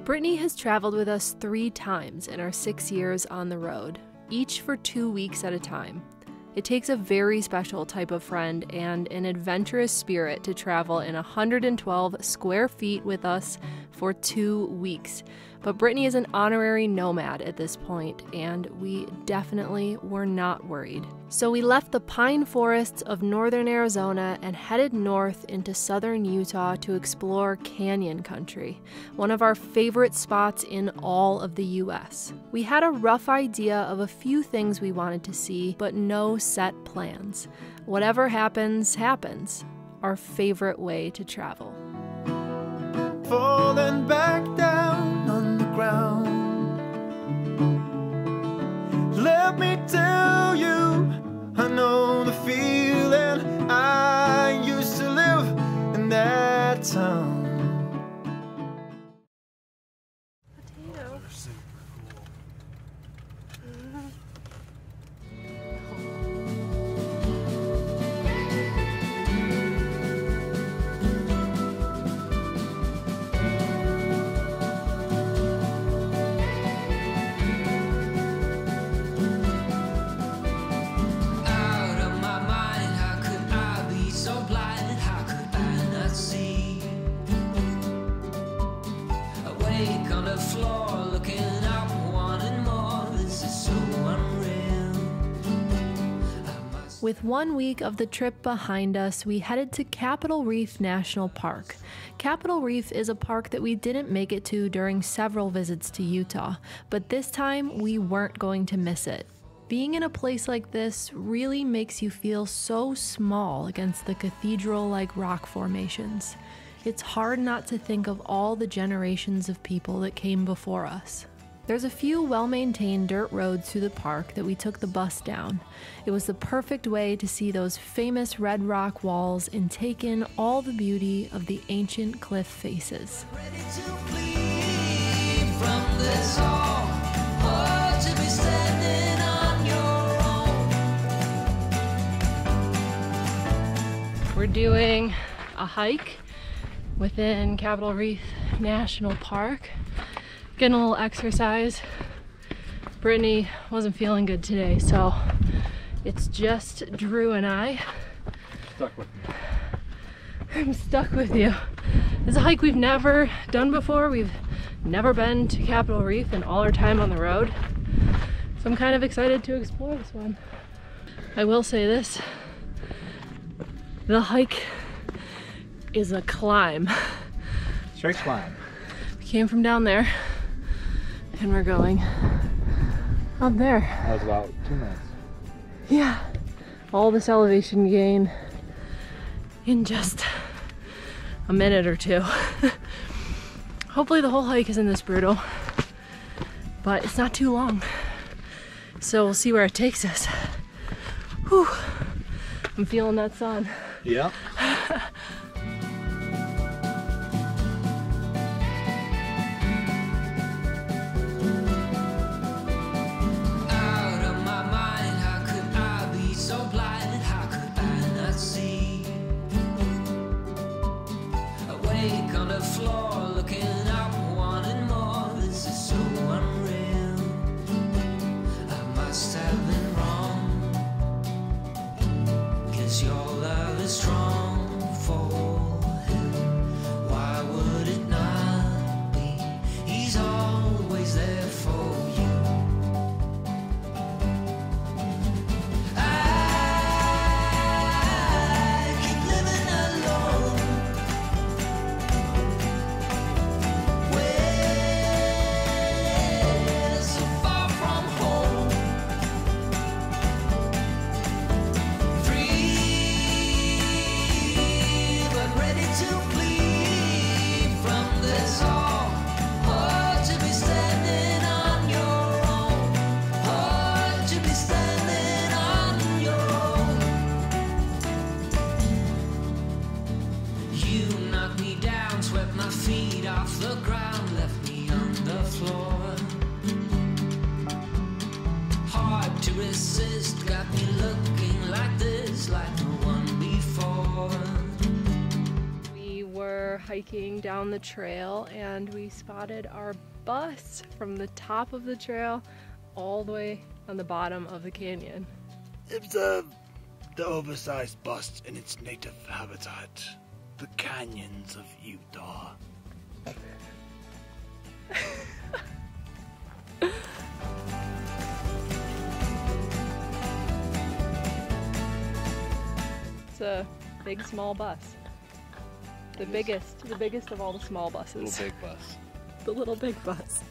Brittany has traveled with us 3 times in our 6 years on the road, each for 2 weeks at a time. It takes a very special type of friend and an adventurous spirit to travel in 112 square feet with us for 2 weeks. But Brittany is an honorary nomad at this point, and we definitely were not worried. So we left the pine forests of northern Arizona and headed north into southern Utah to explore canyon country, one of our favorite spots in all of the US. We had a rough idea of a few things we wanted to see, but no set plans. Whatever happens, happens. Our favorite way to travel. Falling back down on the ground. Let me tell you, I know the feeling. I used to live in that town. Potato. Super cool. With 1 week of the trip behind us, we headed to Capitol Reef National Park. Capitol Reef is a park that we didn't make it to during several visits to Utah, but this time we weren't going to miss it. Being in a place like this really makes you feel so small against the cathedral-like rock formations. It's hard not to think of all the generations of people that came before us. There's a few well-maintained dirt roads through the park that we took the bus down. It was the perfect way to see those famous red rock walls and take in all the beauty of the ancient cliff faces. We're doing a hike within Capitol Reef National Park. Getting a little exercise. Brittany wasn't feeling good today, so it's just Drew and I. Stuck with me. I'm stuck with you. This is a hike we've never done before. We've never been to Capitol Reef in all our time on the road. So I'm kind of excited to explore this one. I will say this, the hike is a climb. Straight climb. We came from down there and we're going up there. That was about 2 minutes. Yeah, all this elevation gain in just a minute or two. Hopefully the whole hike isn't this brutal, but it's not too long. So we'll see where it takes us. Whew. I'm feeling that sun. Yep. hiking down the trail and we spotted our bus from the top of the trail all the way on the bottom of the canyon. Observe the oversized bus in its native habitat, the canyons of Utah. It's a big small bus. The biggest of all the small buses. Little big bus. The little big bus.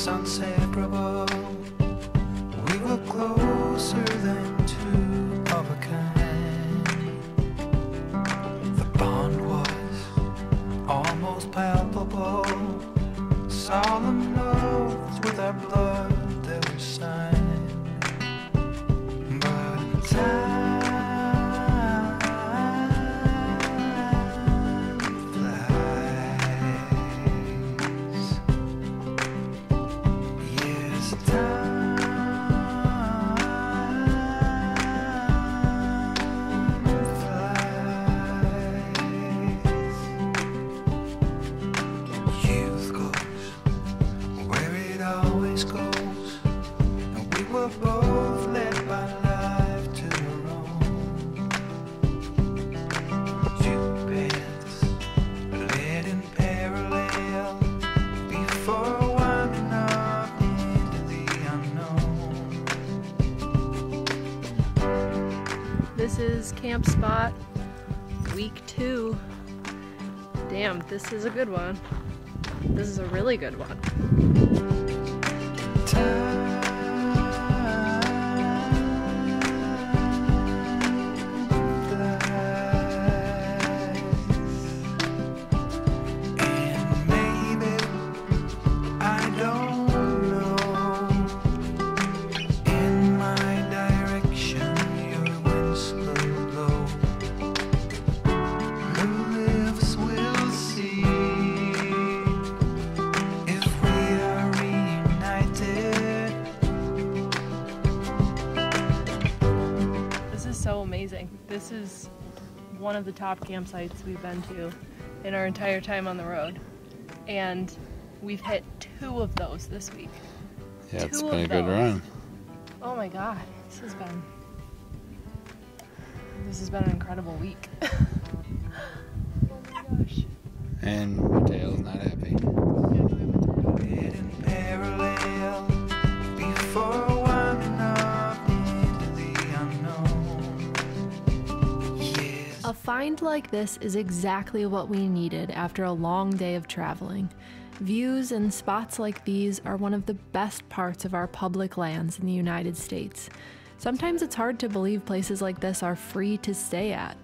Inseparable, we were closer than two of a kind. The bond was almost palpable, solemn oaths with our blood that were signed. But in time both led by life to our own. Two paths led in parallel before winding up into the unknown. This is camp spot week 2. Damn, this is a good one. This is a really good one. So amazing. This is one of the top campsites we've been to in our entire time on the road, and we've hit 2 of those this week. Yeah, it's been a good run. Oh my god, this has been an incredible week. Oh my gosh. And Mateo's not happy. A find like this is exactly what we needed after a long day of traveling. Views and spots like these are one of the best parts of our public lands in the United States. Sometimes it's hard to believe places like this are free to stay at.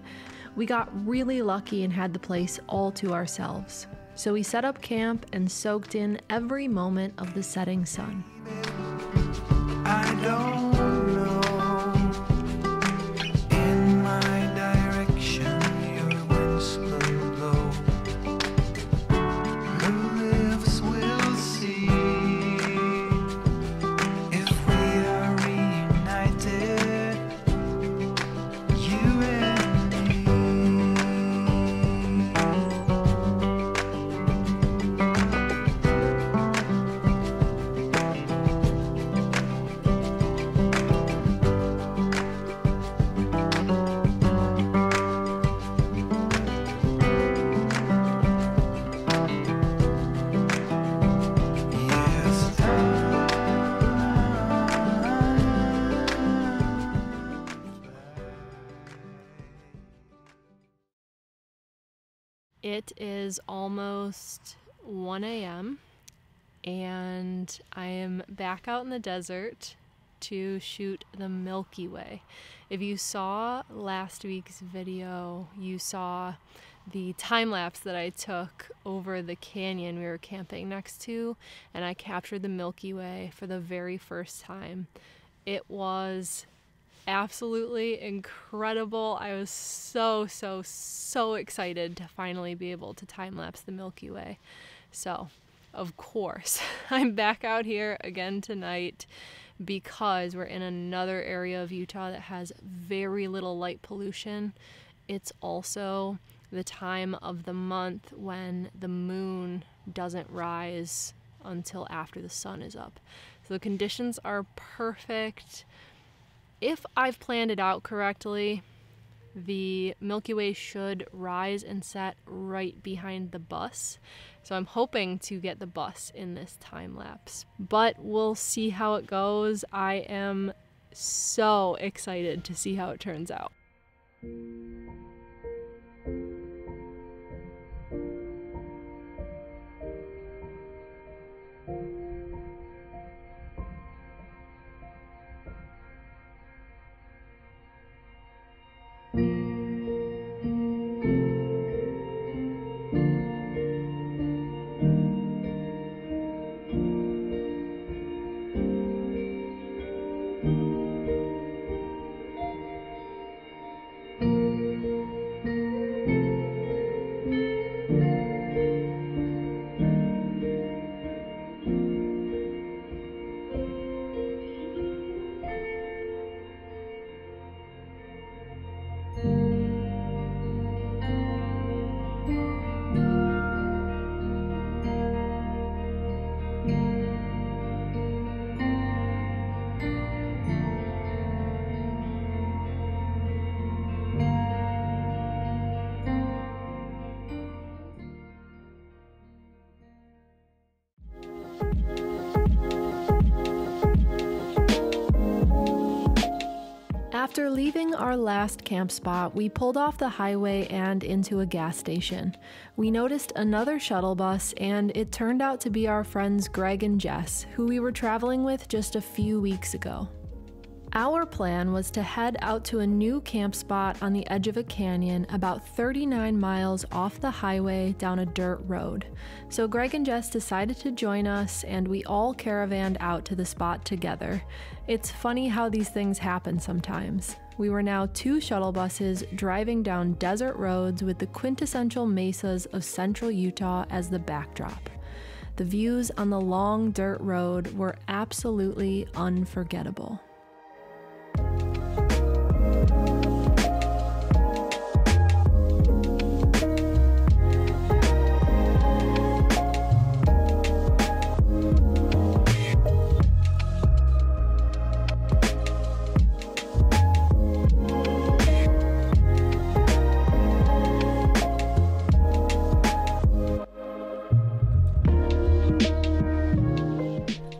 We got really lucky and had the place all to ourselves. So we set up camp and soaked in every moment of the setting sun. I don't know. It is almost 1 a.m. and I am back out in the desert to shoot the Milky Way. If you saw last week's video, you saw the time lapse that I took over the canyon we were camping next to, and I captured the Milky Way for the very first time. It was absolutely incredible. I was so excited to finally be able to time lapse the Milky Way. So, of course, I'm back out here again tonight because we're in another area of Utah that has very little light pollution. It's also the time of the month when the moon doesn't rise until after the sun is up. So the conditions are perfect. If I've planned it out correctly, the Milky Way should rise and set right behind the bus. So I'm hoping to get the bus in this time lapse, but we'll see how it goes. I am so excited to see how it turns out. After leaving our last camp spot, we pulled off the highway and into a gas station. We noticed another shuttle bus, and it turned out to be our friends Greg and Jess, who we were traveling with just a few weeks ago. Our plan was to head out to a new camp spot on the edge of a canyon about 39 miles off the highway down a dirt road. So Greg and Jess decided to join us, and we all caravanned out to the spot together. It's funny how these things happen sometimes. We were now 2 shuttle buses driving down desert roads with the quintessential mesas of central Utah as the backdrop. The views on the long dirt road were absolutely unforgettable.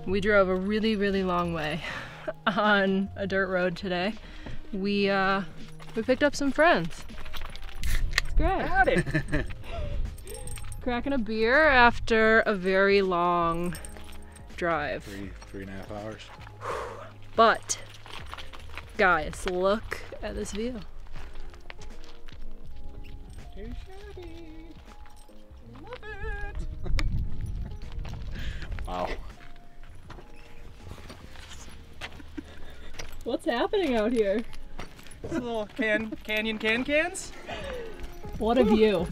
We drove a really long way on a dirt road today. We picked up some friends. It's great. Howdy. Cracking a beer after a very long drive. Three and a half hours. But guys, look at this view. Too shabby. Love it. Wow. What's happening out here? These little canyon cans. What a view.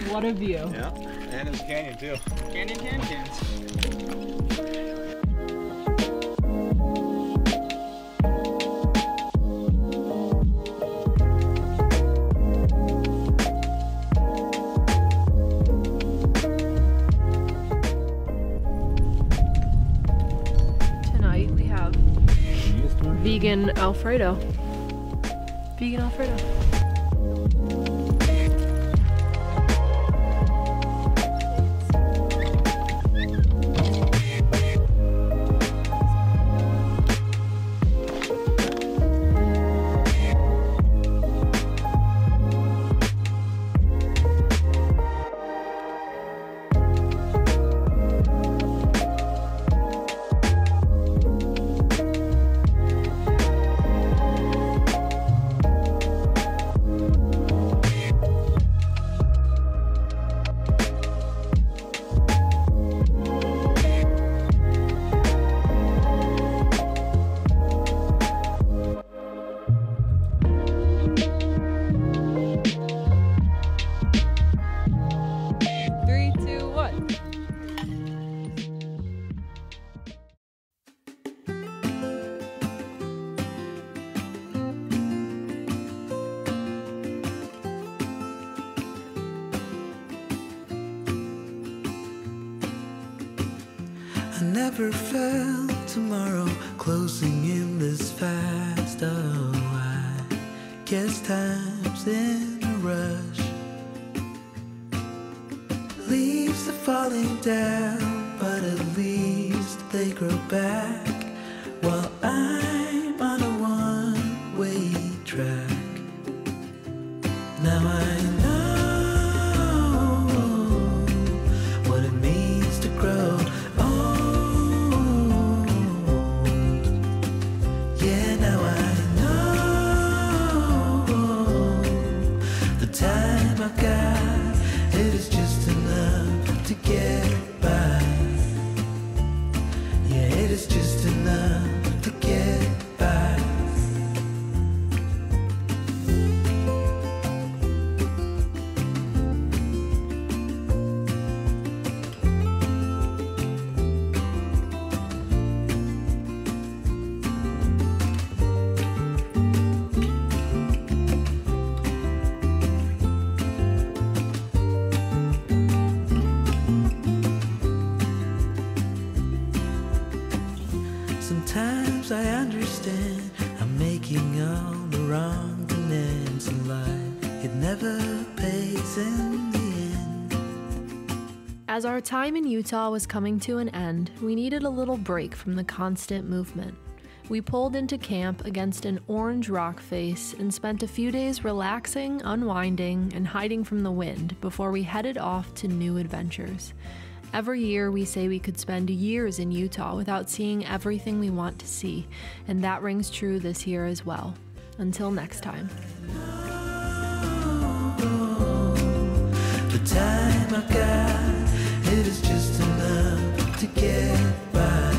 What a view. Yeah, and it's a canyon too. Canyon cans. Tonight we have vegan Alfredo. Vegan Alfredo. I never felt tomorrow closing in this fast. Oh, I guess time's in a rush. Leaves are falling down, but at least they grow back, while I'm on a one-way track. Now I know what it means to grow old. Yeah, now I know the time I've got, it is just enough to get by. Yeah, it is just enough to get by. Sometimes I understand I'm making all the wrong demands in life. It never pays in the end. As our time in Utah was coming to an end, we needed a little break from the constant movement. We pulled into camp against an orange rock face and spent a few days relaxing, unwinding, and hiding from the wind before we headed off to new adventures. Every year we say we could spend years in Utah without seeing everything we want to see, and that rings true this year as well. Until next time. The time I've got, it is just enough to get by.